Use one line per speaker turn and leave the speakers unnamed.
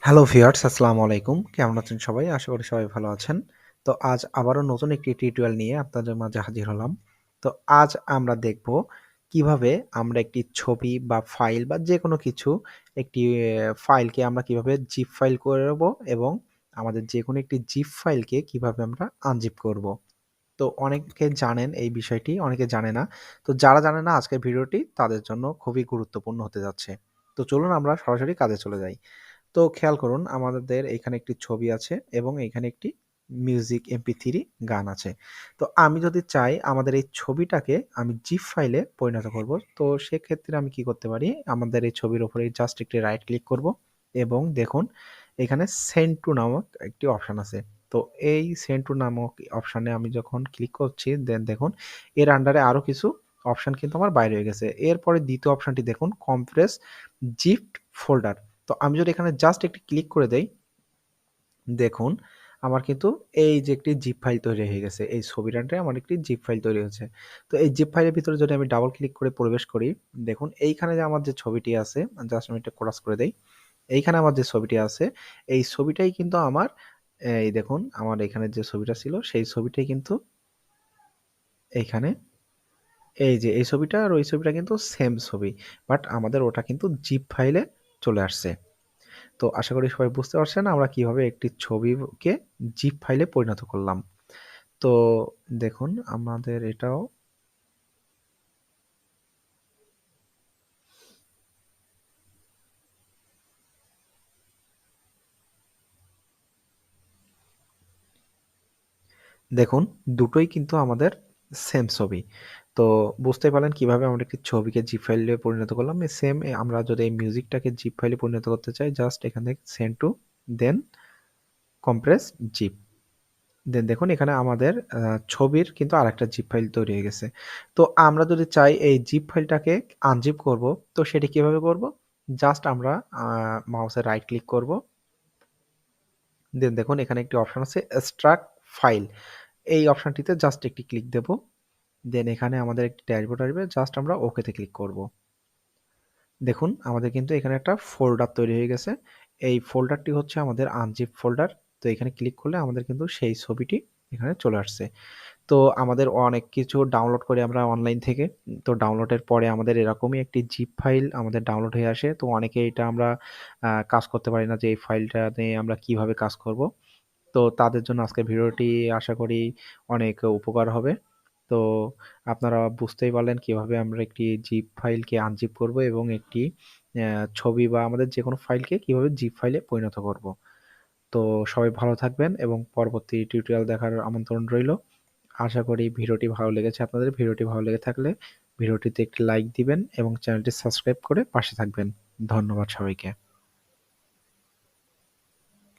Hello viewers, আসসালামু আলাইকুম। কেমন আছেন সবাই? আশা করি সবাই ভালো আছেন। তো আজ আবারও নতুন একটি টিউটোরিয়াল নিয়ে আপনাদের মাঝে হাজির হলাম। তো আজ আমরা দেখব কিভাবে আমরা একটি ছবি বা ফাইল বা যেকোনো কিছু একটি ফাইলকে আমরা কিভাবে জিপ ফাইল করব এবং আমাদের যেকোনো একটি জিপ ফাইলকে কিভাবে আমরা আনজিপ করব। তো অনেকে জানেন এই বিষয়টি, অনেকে জানে না। তো যারা জানে না আজকের ভিডিওটি তাদের জন্য খুবই গুরুত্বপূর্ণ হতে যাচ্ছে। তো চলুন আমরা সরাসরি কাজে চলে যাই। তো খেয়াল করুন আমাদের এখানে একটি ছবি আছে এবং এখানে একটি মিউজিক MP3 গান আছে। তো আমি যদি চাই আমাদের এই ছবিটাকে আমি জিপ ফাইলে পরিণত করব, তো সেক্ষেত্রে আমি কি করতে পারি? আমাদের এই ছবির উপরে জাস্ট একটি রাইট ক্লিক করব এবং দেখুন এখানে সেন্ড টু নামক একটি অপশন আছে। তো এই সেন্ড টু নামক অপশনে আমি যখন ক্লিক করছি দেন দেখুন এর আন্ডারে আরো কিছু অপশন কিন্তু আমার বাইরে হয়ে গেছে। এরপরে দ্বিতীয় অপশনটি দেখুন কম্প্রেস জিপ ফোল্ডার। তো আমি যদি এখানে জাস্ট একটি ক্লিক করে দেই, দেখুন আমার কিন্তু এই যে একটি জিপ ফাইল তৈরি হয়ে গেছে। এই ছবিটাতে আমার একটি জিপ ফাইল তৈরি হয়েছে। তো এই জিপ ফাইলের ভিতরে যদি আমি ডাবল ক্লিক করে প্রবেশ করি, দেখুন এইখানে যে আমার যে ছবিটি আছে, জাস্ট আমি এটা ক্রস করে দেই। এইখানে আমার যে ছবিটি আছে, এই ছবিটাই কিন্তু আমার এই দেখুন আমার এখানে যে ছবিটা ছিল, সেই ছবিটাই কিন্তু এইখানে এই যে এই ছবিটা আর ওই ছবিটা কিন্তু সেম ছবি। বাট আমাদের ওটা কিন্তু জিপ ফাইলে চলে আসছে। তো আশা করি সবাই বুঝতে পারছেন আমরা কিভাবে একটি ছবিকে জিপ ফাইলে পরিণত করলাম। তো দেখুন আমাদের এটাও দেখুন দুটোই কিন্তু আমাদের সেম ছবি। তো বুঝতেই পারলেন কিভাবে আমরা একটি ছবিকে জিপ ফাইলে পরিণত করলাম। এই সেম আমরা যদি এই মিউজিকটাকে জিপ ফাইলে পরিণত করতে চাই জাস্ট এখান থেকে send to then compress zip. Then দেখুন এখানে আমাদের ছবির কিন্তু আরেকটা জিপ ফাইল তৈরি হয়ে গেছে। তো আমরা যদি চাই এই জিপ ফাইলটাকে আনজিপ করব, তো সেটি কিভাবে করব? জাস্ট আমরা মাউসের রাইট ক্লিক করব। দেন দেখুন এখানে একটি অপশন আছে এক্সট্রাক্ট ফাইল। এই অপশনটিতে জাস্ট একটি ক্লিক দেব। দেন এখানে আমাদের একটি ড্যাশবোর্ড আসবে। জাস্ট আমরা ওকেতে ক্লিক করব। দেখুন আমাদের কিন্তু এখানে একটা ফোল্ডার তৈরি হয়ে গেছে। এই ফোল্ডারটি হচ্ছে আমাদের আনজিপ ফোল্ডার। তো এখানে ক্লিক করলে আমাদের কিন্তু সেই ছবিটি এখানে চলে আসছে। তো আমাদের অনেক কিছু ডাউনলোড করি আমরা অনলাইন থেকে। তো ডাউনলোডের পরে আমাদের এরকমই একটি জিপ ফাইল আমাদের ডাউনলোড হয়ে আসে। তো অনেকে এটা আমরা কাজ করতে পারি না যে এই ফাইলটা নিয়ে আমরা কিভাবে কাজ করব। তো তাদের জন্য আজকের ভিডিওটি আশা করি অনেক উপকার হবে। তো আপনারা বুঝতেই পারলেন কিভাবে আমরা একটি জিপ ফাইলকে আনজিপ করব এবং একটি ছবি বা আমাদের যেকোনো ফাইলকে কিভাবে জিপ ফাইলে পরিণত করব। তো সবাই ভালো থাকবেন এবং পরবর্তী টিউটোরিয়াল দেখার আমন্ত্রণ রইল। আশা করি ভিডিওটি ভালো লেগেছে আপনাদের। ভিডিওটি ভালো লেগে থাকলে ভিডিওটিতে একটি লাইক দিবেন এবং চ্যানেলটি সাবস্ক্রাইব করে পাশে থাকবেন। ধন্যবাদ সবাইকে।